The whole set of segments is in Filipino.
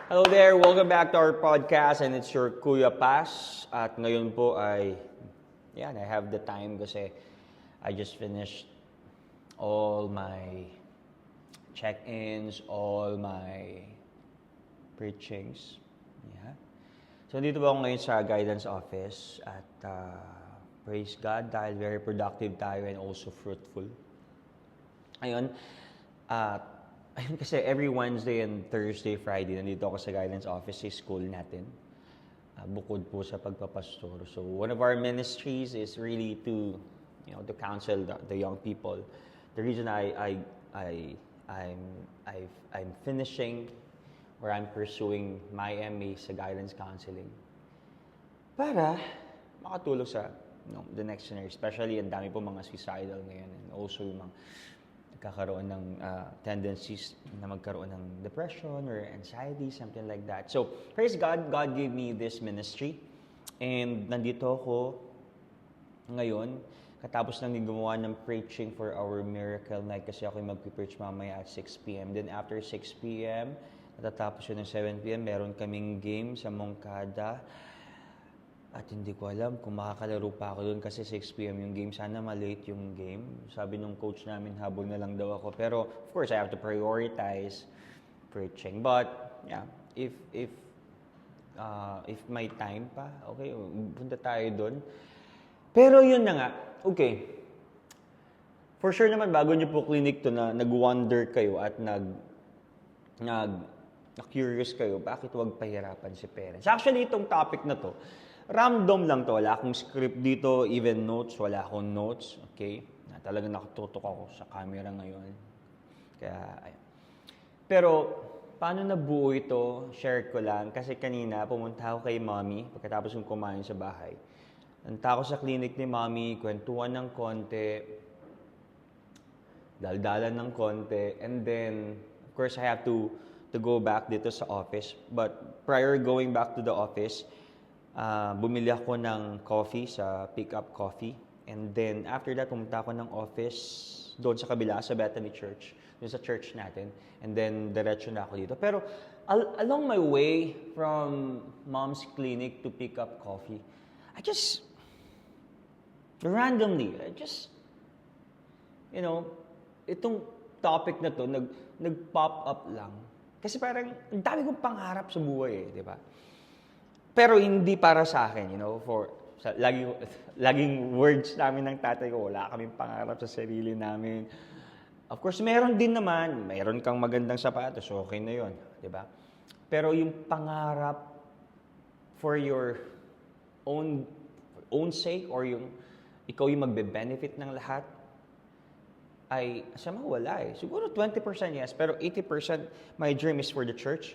Hello there, welcome back to our podcast and it's your Kuya Paz. At ngayon po ay, I have the time kasi I just finished all my check-ins, all my preachings. Yeah. So dito po ako ngayon sa guidance office at praise God dahil very productive tayo and also fruitful. Ayun, ayun kasi every Wednesday and Thursday, Friday, nandito ako sa guidance office sa school natin. Bukod po sa pagpapastor. So one of our ministries is really to counsel the young people. The reason I'm finishing or I'm pursuing my MA sa guidance counseling para makatulong sa the next generation. Especially ang dami po mga suicidal ngayon and also yung mga nagkakaroon ng tendencies na magkaroon ng depression or anxiety, something like that. So, praise God, God gave me this ministry. And nandito ako ngayon, katapos lang gumawa ng preaching for our Miracle Night kasi ako yung mag-preach mamaya at 6 p.m. Then after 6 p.m., natatapos yun ng 7 p.m., meron kaming game sa Moncada. At hindi ko alam kung makakalaro pa ako doon kasi 6 p.m. yung game. Sana ma-late yung game. Sabi nung coach namin, habol na lang daw ako. Pero, of course, I have to prioritize preaching. But, yeah, if may time pa, okay, punta tayo doon. Pero yun na nga, okay. For sure naman, bago nyo po clinic to na nag-wonder kayo at na-curious kayo, bakit wag pahirapan si parents? Actually, itong topic na to, random lang to. Wala akong script dito, even notes. Wala akong notes. Okay? Talagang nakatutok ako sa camera ngayon. Kaya, ayun. Pero, paano nabuo ito? Share ko lang. Kasi kanina, pumunta ako kay mommy pagkatapos kong kumain sa bahay. Nanta ako sa clinic ni mommy, kwentuhan ng konti, daldalan ng konti, and then, of course, I have to go back dito sa office. But prior going back to the office, bumili ako ng coffee sa Pick Up Coffee. And then, after that, pumunta ako ng office doon sa kabila, sa Bethany Church, doon sa church natin. And then, diretso na ako dito. Pero, along my way from mom's clinic to Pick Up Coffee, randomly, itong topic na to, nag-pop up lang. Kasi parang, ang dami kong pangarap sa buhay di ba? Pero hindi para sa akin, laging words namin ng tatay ko, wala kaming pangarap sa sarili namin. Of course, meron din naman, meron kang magandang sapatos, okay na yun, di ba? Pero yung pangarap for your own sake or ikaw yung magbe-benefit ng lahat, ay wala eh. Siguro 20% yes, pero 80% my dream is for the church.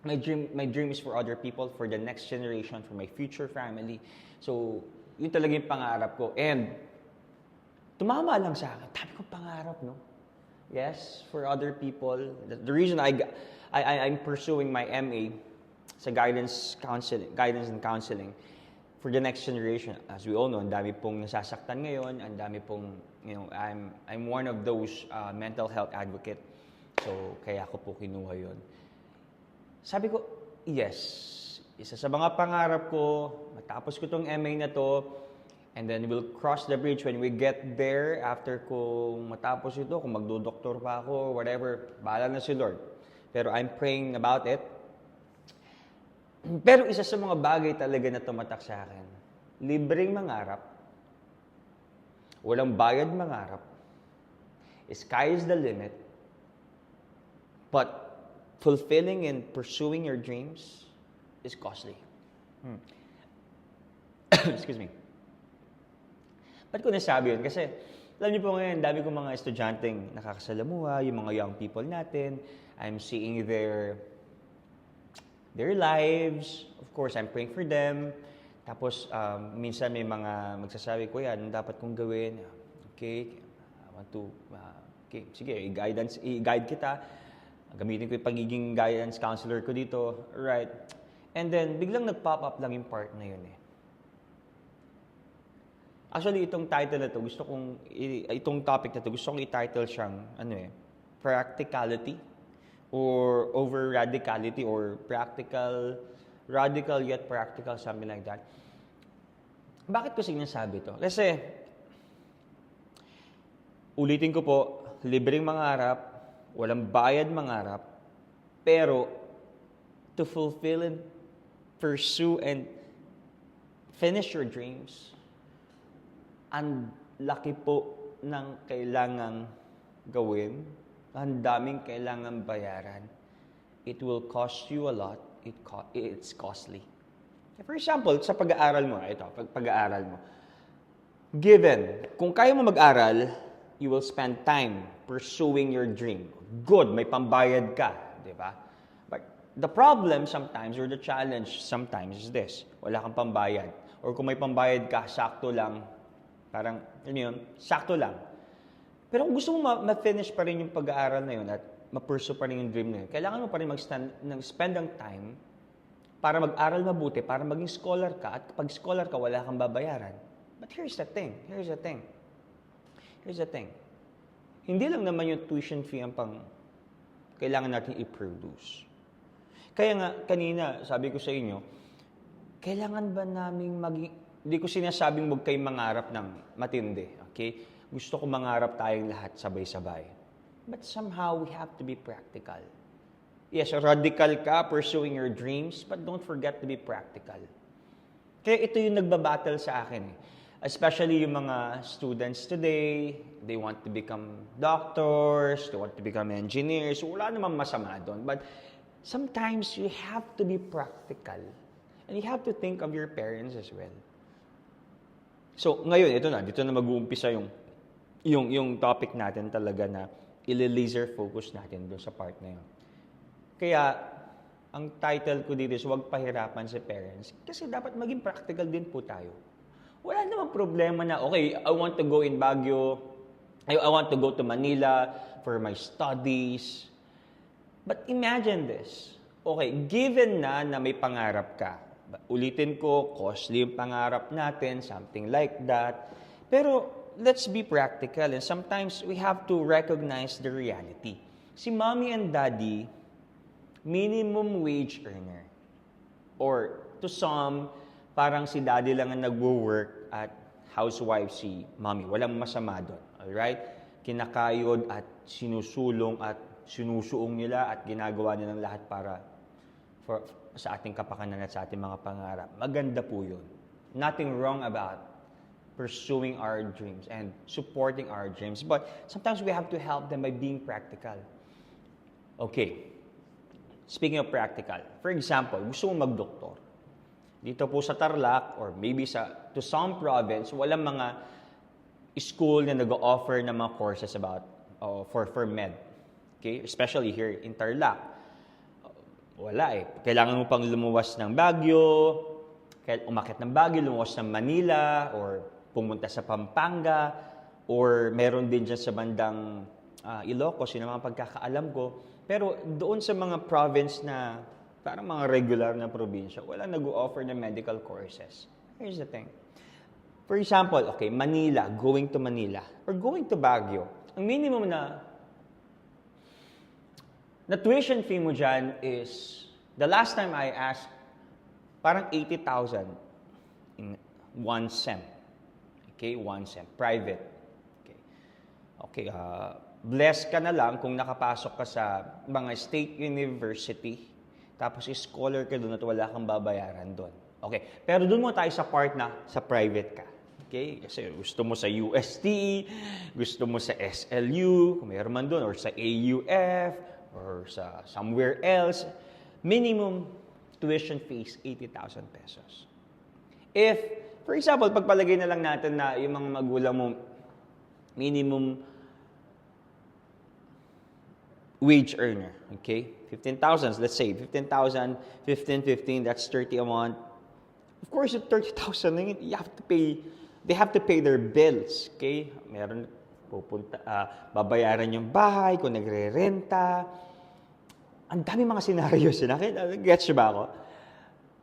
My dream is for other people, for the next generation, for my future family. So, yun talaga yung pangarap ko. And, tumama lang sa akin. Dami kong pangarap, no? Yes, for other people. The reason I'm pursuing my MA sa guidance and counseling for the next generation. As we all know, ang dami pong nasasaktan ngayon. Ang dami pong, I'm one of those mental health advocate. So, kaya ako po kinuha yun. Sabi ko, yes. Isa sa mga pangarap ko, matapos ko tong MA na to, and then we'll cross the bridge when we get there after kung matapos ito, kung magdodoktor pa ako, whatever, bahala na si Lord. Pero I'm praying about it. Pero isa sa mga bagay talaga na tumatak sa akin, libreng mangarap, walang bayad mangarap, sky is the limit, but fulfilling and pursuing your dreams is costly. Excuse me. Ba't ko nasabi yun? Kasi, alam niyo po ngayon, dami kong mga estudyanteng nakakasalamuha, yung mga young people natin. I'm seeing their lives. Of course, I'm praying for them. Tapos, minsan may mga magsasabi, Kuya, anong dapat kong gawin? Okay, I want to, okay, sige, i-guide kita. Gamitin ko yung pagiging guidance counselor ko dito. Right. And then, biglang nag-pop up lang yung part na yun eh. Actually, itong title na to, itong topic na to, gusto kong i-title siyang, practicality or over radicality or radical yet practical, something like that. Bakit ko sinasabi to? Kasi, ulitin ko po, libreng mangarap, walang bayad mangarap, pero to fulfill and pursue and finish your dreams, ang laki po ng kailangang gawin, ang daming kailangang bayaran. It will cost you a lot. It's costly. For example, sa pag-aaral mo, pag-aaral mo. Given, kung kaya mo mag-aral, you will spend time pursuing your dream. Good, may pambayad ka, di ba? But the problem sometimes, or the challenge sometimes is this, wala kang pambayad. Or kung may pambayad ka, sakto lang, parang, sakto lang. Pero kung gusto mo ma-finish pa rin yung pag-aaral na yun at ma-pursue pa rin yung dream na yun, kailangan mo pa rin spend ng time para mag-aral mabuti, para maging scholar ka, at kapag scholar ka, wala kang babayaran. But here's the thing. Hindi lang naman yung tuition fee ang kailangan natin i-produce. Kaya nga, kanina, sabi ko sa inyo, kailangan ba naming hindi ko sinasabing huwag kayong mangarap ng matindi, okay? Gusto ko mangarap tayong lahat sabay-sabay. But somehow, we have to be practical. Yes, radical ka, pursuing your dreams, but don't forget to be practical. Kaya ito yung nagbabattle sa akin. Especially yung mga students today, they want to become doctors, they want to become engineers. Wala namang masama doon. But sometimes, you have to be practical. And you have to think of your parents as well. So, ngayon, dito na mag-uumpisa yung topic natin talaga na laser focus natin doon sa part na yun. Kaya, ang title ko dito is Huwag Pahirapan si Parents. Kasi dapat maging practical din po tayo. Wala namang problema na, okay, I want to go in Baguio, I want to go to Manila for my studies. But imagine this. Okay, given na may pangarap ka, ulitin ko, costly yung pangarap natin, something like that. Pero, let's be practical and sometimes we have to recognize the reality. Si mommy and daddy, minimum wage earner. Or to some, parang si daddy lang ang nagwo-work at housewife si mommy. Walang masama doon. Alright? Kinakayod at sinusulong at sinusuong nila at ginagawa nilang lahat para sa ating kapakanan at sa ating mga pangarap. Maganda po yun. Nothing wrong about pursuing our dreams and supporting our dreams. But sometimes we have to help them by being practical. Okay. Speaking of practical, for example, gusto mong mag-doktor. Dito po sa Tarlac or maybe to some province, walang mga school na nag-offer ng mga courses about for med. Okay? Especially here in Tarlac. Wala eh. Kailangan mo pang lumuwas ng Baguio, umakyat ng Baguio, lumuwas ng Manila, or pumunta sa Pampanga, or meron din dyan sa bandang Ilocos, yun ang mga pagkakaalam ko. Pero doon sa mga province na parang mga regular na probinsya, wala nag-o-offer ng medical courses. Here's the thing. For example, okay, Manila, going to Manila, or going to Baguio, ang minimum na tuition fee mo dyan is, the last time I asked, parang 80,000 in one SEM. Okay, one SEM, private. Okay, blessed ka na lang kung nakapasok ka sa mga state university, tapos scholar ka doon at wala kang babayaran doon. Okay, pero doon mo tayo sa part na sa private ka. Okay, kasi gusto mo sa UST, gusto mo sa SLU, kung mayroon man doon, or sa AUF, or sa somewhere else, minimum tuition fees 80,000 pesos. If, for example, pagpalagay na lang natin na yung mga magulang mo, minimum wage earner, okay? 15,000, let's say, 15,000, 15, that's 30 a month. Of course, yung 30,000, you have to pay, they have to pay their bills, okay? Meron, babayaran yung bahay, kung nagre-renta. Ang dami mga senaryo sila. Gets ba ako?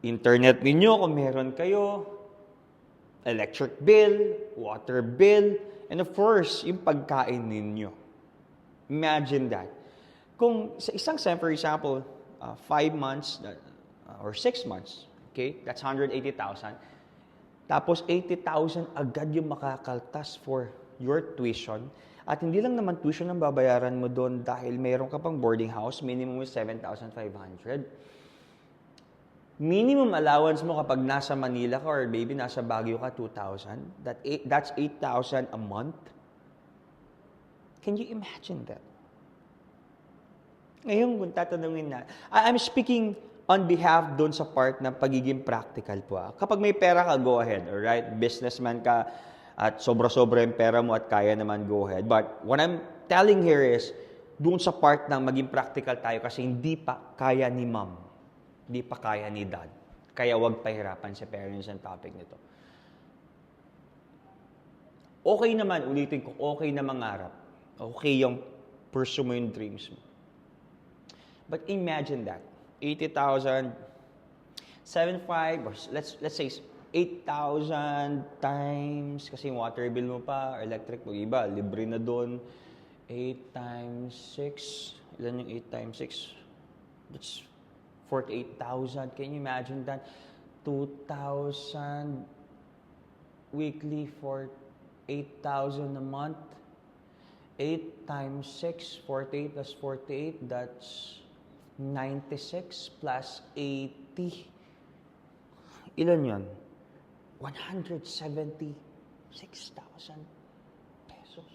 Internet ninyo, kung meron kayo, electric bill, water bill, and of course, yung pagkain ninyo. Imagine that. Kung sa isang SEM, for example, 5 months or 6 months, okay, that's 180,000. Tapos 80,000 agad yung makakaltas for your tuition. At hindi lang naman tuition ang babayaran mo doon dahil mayroon ka pang boarding house, minimum is 7,500. Minimum allowance mo kapag nasa Manila ka or maybe nasa Baguio ka, 2,000. That's 8,000 a month. Can you imagine that? Ngayon, kung tatanungin na, I'm speaking on behalf doon sa part na pagiging practical po. Kapag may pera ka, go ahead, alright? Businessman ka at sobra-sobra yung pera mo at kaya naman, go ahead. But what I'm telling here is, doon sa part ng maging practical tayo kasi hindi pa kaya ni mom, hindi pa kaya ni dad. Kaya wag pahirapan si parents ang topic nito. Okay naman, ulitin ko, okay na mangarap. Okay yung pursue mo yung dreams mo. But imagine that. 80,000, 7,500, or let's say 8,000 times, kasi yung water bill mo pa, or electric mo, iba, libre na doon. 8 times 6, ilan yung 8 times 6? That's 48,000. Can you imagine that? 2,000 weekly for 8,000 a month. 8 times 6, 48 plus 48, that's 96 plus 80. Ilan yun? 176,000 pesos.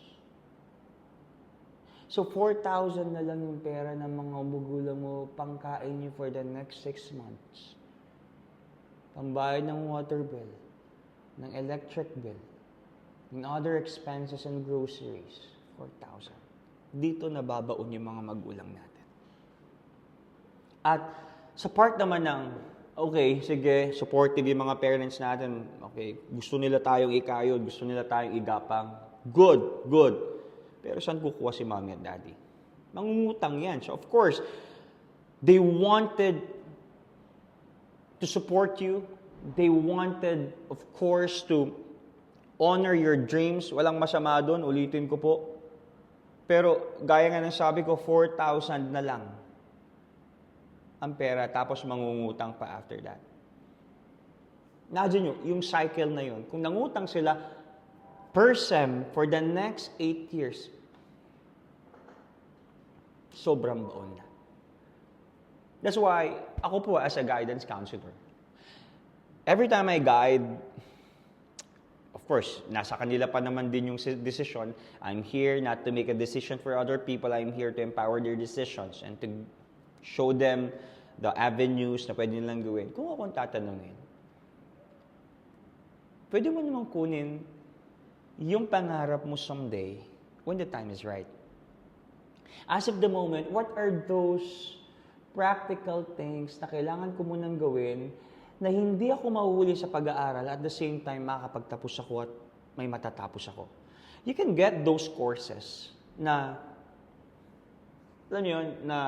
So, 4,000 na lang yung pera ng mga magulang mo pangkain nyo for the next 6 months. Pambayad ng water bill, ng electric bill, ng other expenses and groceries. 4,000. Dito nababaon yung mga magulang natin. At sa part naman ng, okay, sige, supportive yung mga parents natin. Okay, gusto nila tayong ikayod, gusto nila tayong igapang. Good, good. Pero saan kukuha si mommy at daddy? Mangungutang yan. So of course, they wanted to support you. They wanted, of course, to honor your dreams. Walang masama doon, ulitin ko po. Pero gaya nga ng sabi ko, 4,000 na lang ang pera, tapos mangungutang pa after that. Imagine nyo, yung cycle na yun. Kung nangutang sila per SEM for the next 8 years, sobrang baon na. That's why, ako po as a guidance counselor, every time I guide, of course, nasa kanila pa naman din yung decision. I'm here not to make a decision for other people. I'm here to empower their decisions and to show them the avenues na pwede nilang gawin. Kung akong tatanungin, pwede mo namang kunin yung pangarap mo someday when the time is right. As of the moment, what are those practical things na kailangan ko munang gawin na hindi ako mahuhuli sa pag-aaral at the same time makakapagtapos ako at may matatapos ako? You can get those courses na, alam niyo yun, na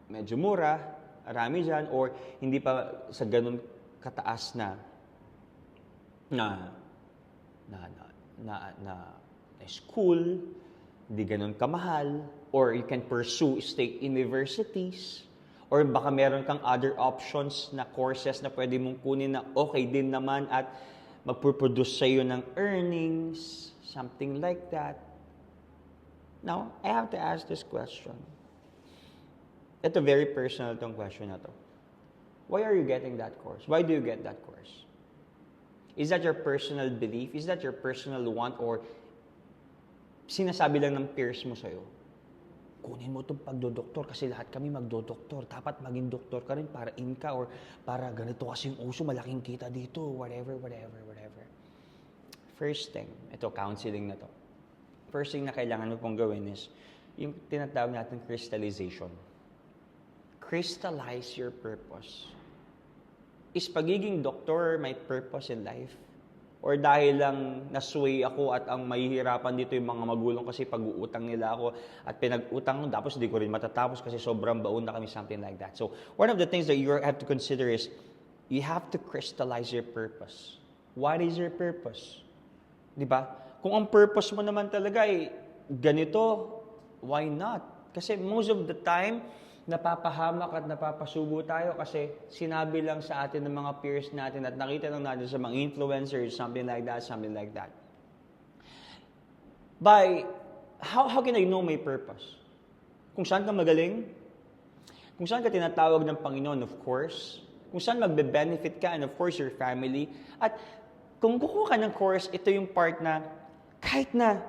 medyo mura, marami dyan, or hindi pa sa ganun kataas na school, hindi ganun kamahal, or you can pursue state universities, or baka meron kang other options na courses na pwede mong kunin na okay din naman at magpuproduce sa'yo ng earnings, something like that. Now, I have to ask this question. Ito, very personal tong question na to. Why are you getting that course? Why do you get that course? Is that your personal belief? Is that your personal want? Or sinasabi lang ng peers mo sa'yo, kunin mo itong pagdodoktor kasi lahat kami magdodoktor. Dapat maging doktor ka rin para inka or para ganito kasi yung uso, malaking kita dito, whatever. First thing, ito, counseling na to. First thing na kailangan mo pong gawin is yung tinatawag natin crystallization. Crystallize your purpose. Is pagiging doktor my purpose in life? Or dahil lang nasway ako at ang mahihirapan dito yung mga magulang kasi pag-uutang nila ako at pinag-utang ko, tapos di ko rin matatapos kasi sobrang baon na kami, something like that. So, one of the things that you have to consider is you have to crystallize your purpose. What is your purpose? Di ba? Kung ang purpose mo naman talaga ay ganito, why not? Kasi most of the time, napapahamak at napapasubo tayo kasi sinabi lang sa atin ng mga peers natin at nakita lang natin sa mga influencers, something like that, something like that. How can I know my purpose? Kung saan ka magaling, kung saan ka tinatawag ng Panginoon, of course, kung saan magbe-benefit ka, and of course, your family. At kung kukuha ka ng course, ito yung part na kahit na,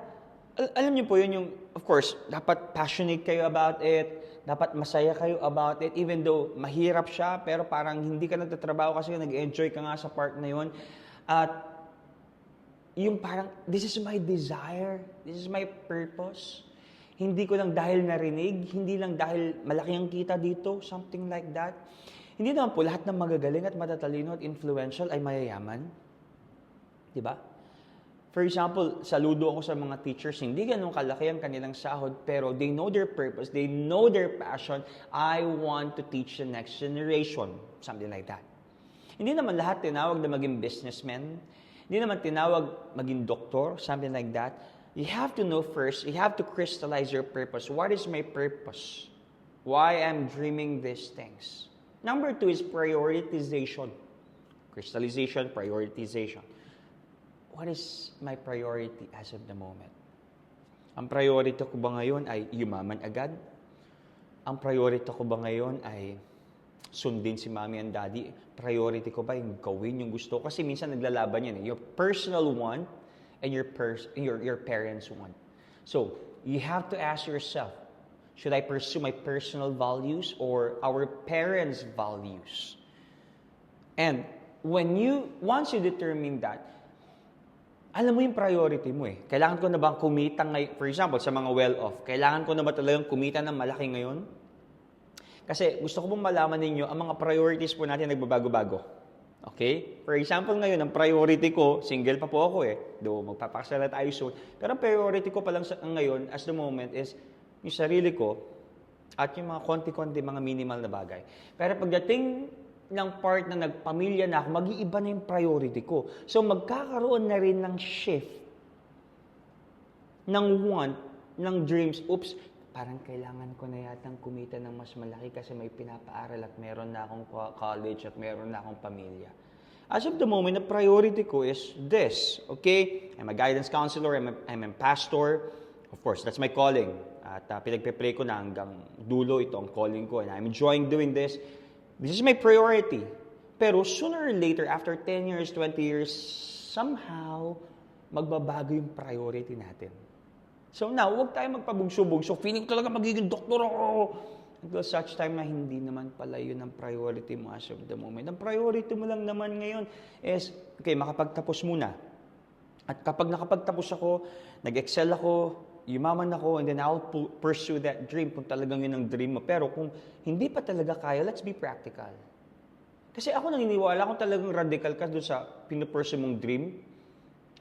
alam niyo po yun yung, of course, dapat passionate kayo about it, dapat masaya kayo about it, even though mahirap siya, pero parang hindi ka nagtatrabaho kasi nag-enjoy ka nga sa part na yun. At yung parang, this is my desire, this is my purpose. Hindi ko lang dahil narinig, hindi lang dahil malaki ang kita dito, something like that. Hindi naman po lahat ng magagaling at matatalino at influential ay mayayaman. Diba? For example, saludo ako sa mga teachers, hindi ganun kalaki ang kanilang sahod, pero they know their purpose, they know their passion. I want to teach the next generation. Something like that. Hindi naman lahat tinawag na maging businessman. Hindi naman tinawag maging doktor, something like that. You have to know first, you have to crystallize your purpose. What is my purpose? Why I'm dreaming these things? Number 2 is prioritization. Crystallization, prioritization. What is my priority as of the moment? Ang priority ko ba ngayon ay yumaman agad? Ang priority ko ba ngayon ay sundin si mommy and daddy? Priority ko ba yung gawin yung gusto? Kasi minsan naglalaban yan. Your personal want and your parents want. So, you have to ask yourself, should I pursue my personal values or our parents' values? And once you determine that, alam mo yung priority mo eh. Kailangan ko na bang kumita ngayon? For example, sa mga well-off, kailangan ko na ba talagang kumita ng malaki ngayon? Kasi gusto ko pong malaman ninyo, ang mga priorities po natin nagbabago-bago. Okay? For example, ngayon, ang priority ko, single pa po ako eh. Do magpapakasal na tayo soon. Pero ang priority ko pa lang ngayon, as the moment, is yung sarili ko at yung mga konti-konti, mga minimal na bagay. Pero pagdating ng part na nagpamilya na ako, mag-iiba na yung priority ko. So, magkakaroon na rin ng shift ng want, ng dreams. Oops, parang kailangan ko na yatang kumita ng mas malaki kasi may pinapaaral at meron na akong college at meron na akong pamilya. As of the moment, the priority ko is this, okay? I'm a guidance counselor, I'm a pastor. Of course, that's my calling. At pinagpe-pray ko na hanggang dulo ito ang calling ko and I'm enjoying doing this. This is my priority. Pero sooner or later, after 10 years, 20 years, somehow, magbabago yung priority natin. So now, huwag tayo magpabugso-bugso. Feeling ko talaga magiging doktor ako. Until such time na hindi naman pala yun ang priority mo as of the moment. Ang priority mo lang naman ngayon is, okay, makapagtapos muna. At kapag nakapagtapos ako, nag-excel ako, yumaman ako, and then I'll pursue that dream kung talagang yun ang dream mo. Pero kung hindi pa talaga kaya, let's be practical. Kasi ako naniniwala kung talagang radical ka doon sa pinupursue mong dream,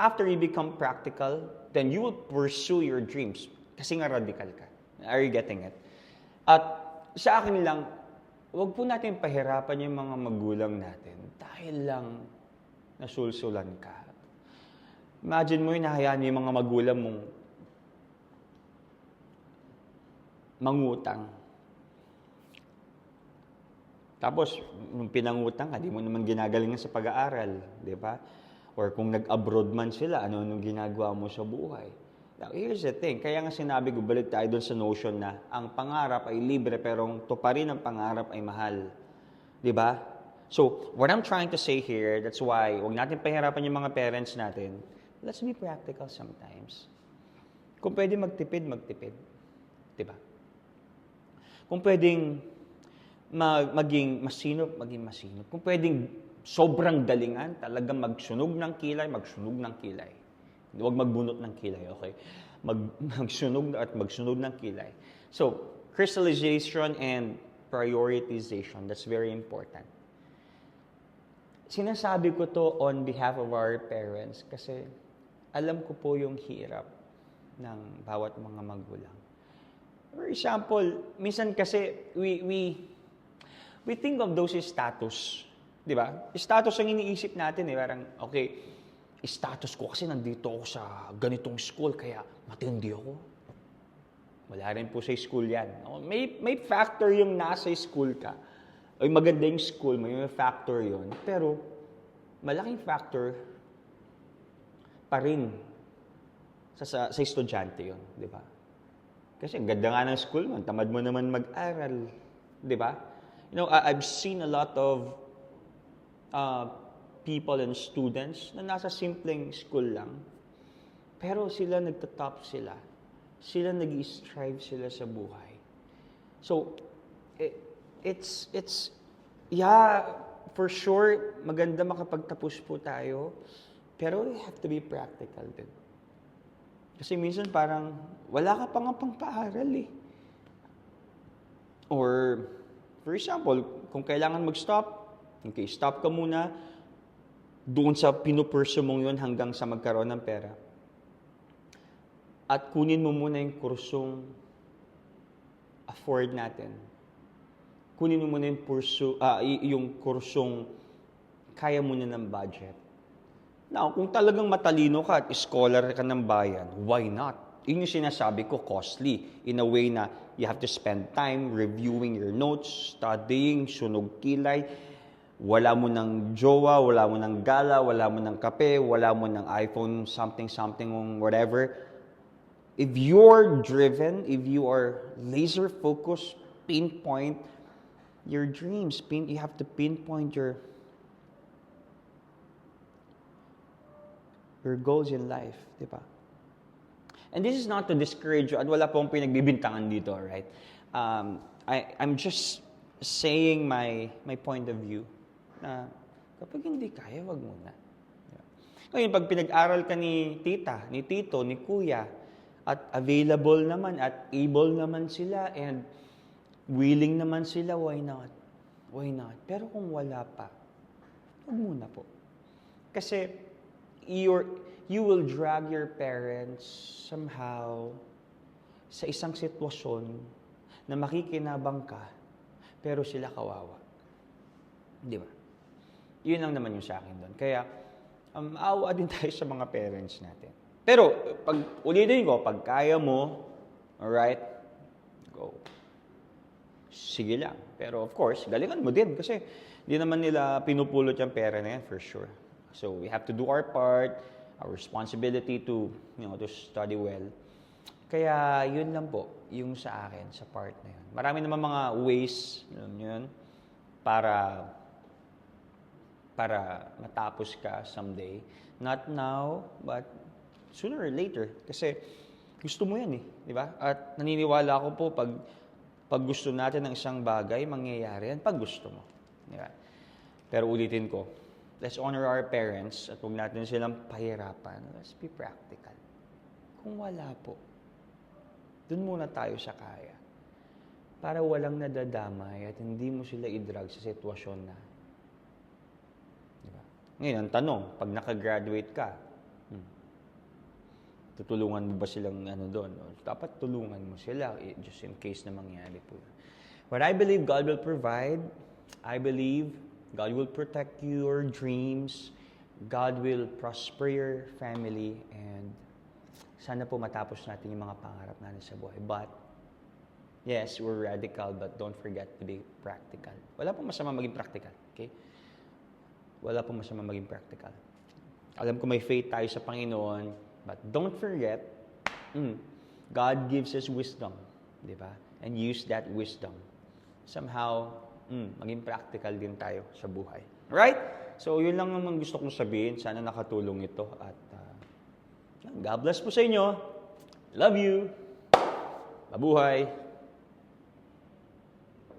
after you become practical, then you will pursue your dreams. Kasi nga radical ka. Are you getting it? At sa akin lang, huwag po natin pahirapan yung mga magulang natin dahil lang nasulsulan ka. Imagine mo yung nahayaan yung mga magulang mong mangutang. Tapos, nung pinangutang ka, di mo naman ginagalingan sa pag-aaral, di ba? Or kung nag-abroad man sila, ano-anong ginagawa mo sa buhay. Now, here's the thing. Kaya nga sinabi ko, balik tayo doon sa notion na ang pangarap ay libre, pero ang tuparin ng pangarap ay mahal. Di ba? So, what I'm trying to say here, that's why, huwag natin pahirapan yung mga parents natin. Let's be practical sometimes. Kung pwede magtipid, magtipid. Di ba? Kung pwedeng maging masinop, maging masinop. Kung pwedeng sobrang dalingan, talagang magsunog ng kilay, magsunog ng kilay. Huwag magbunot ng kilay, okay? Magsunog at magsunog ng kilay. So, crystallization and prioritization, that's very important. Sinasabi ko to on behalf of our parents kasi alam ko po yung hirap ng bawat mga magulang. For example, minsan kasi we think of those as status. Di ba? Status ang iniisip natin eh. Parang, okay, status ko kasi nandito ako sa ganitong school, kaya matindi ako. Wala rin po sa school yan. No? May factor yung nasa school ka. O yung maganda yung school, may factor yun. Pero, malaking factor pa rin sa estudyante yun, di ba? Kasi ang ganda nga ng school mo, tamad mo naman mag-aral, di ba? You know, I've seen a lot of people and students na nasa simpleng school lang, pero sila nagtatop sila. Sila nag-strive sila sa buhay. So, it's for sure, maganda makapagtapos po tayo, pero we have to be practical din. Kasi minsan parang, wala ka pa nga pang paaral eh. Or, for example, kung kailangan mag-stop, okay, stop ka muna doon sa pinupurso mong yun hanggang sa magkaroon ng pera. At kunin mo muna yung kursong afford natin. Kunin mo muna yung kursong kaya mo na ng budget. Now, kung talagang matalino ka at scholar ka ng bayan, why not? Yun yung sinasabi ko, costly. In a way na you have to spend time reviewing your notes, studying, sunog kilay. Wala mo ng jowa, wala mo ng gala, wala mo ng kape, wala mo ng iPhone, something, whatever. If you're driven, if you are laser focused, pinpoint your dreams. You have to pinpoint your goals in life, di ba? And this is not to discourage you, at wala pong pinagbibintangan dito, right? I'm just saying my point of view na kapag hindi kaya, wag muna. Ngayon, pag pinag-aral ka ni tita, ni tito, ni kuya, at available naman, at able naman sila, and willing naman sila, why not? Why not? Pero kung wala pa, wag muna po. Kasi, you will drag your parents somehow sa isang sitwasyon na makikinabang ka, pero sila kawawa. Di ba? Yun lang naman yung sa akin doon. Kaya, awa din tayo sa mga parents natin. Pero, ulitin ko, pag kaya mo, alright, go. Sige lang. Pero of course, galingan mo din kasi hindi naman nila pinupulot yung pera na yan for sure. So, we have to do our part, our responsibility to study well. Kaya, yun lang po, yung sa akin, sa part na yun. Marami naman mga ways, yun, para matapos ka someday. Not now, but sooner or later. Kasi, gusto mo yan eh, di ba? At naniniwala ako po, pag gusto natin ng isang bagay, mangyayari yan pag gusto mo. Di ba? Pero ulitin ko, let's honor our parents at huwag natin silang pahirapan. Let's be practical. Kung wala po, dun muna tayo sa kaya. Para walang nadadamay at hindi mo sila i-drag sa sitwasyon na. Diba? Ngayon, ang tanong, pag nakagraduate ka, tutulungan mo ba silang doon? Dapat tulungan mo sila just in case na mangyari po. But I believe God will provide. I believe God will protect your dreams. God will prosper your family. And sana po matapos natin yung mga pangarap natin sa buhay. But, yes, we're radical, but don't forget to be practical. Wala pong masama maging practical. Okay? Wala pong masama maging practical. Alam ko may faith tayo sa Panginoon, but don't forget, God gives us wisdom, di ba? And use that wisdom. Somehow, maging practical din tayo sa buhay. Right? So, yun lang naman gusto kong sabihin. Sana nakatulong ito. At God bless po sa inyo. Love you. Mabuhay.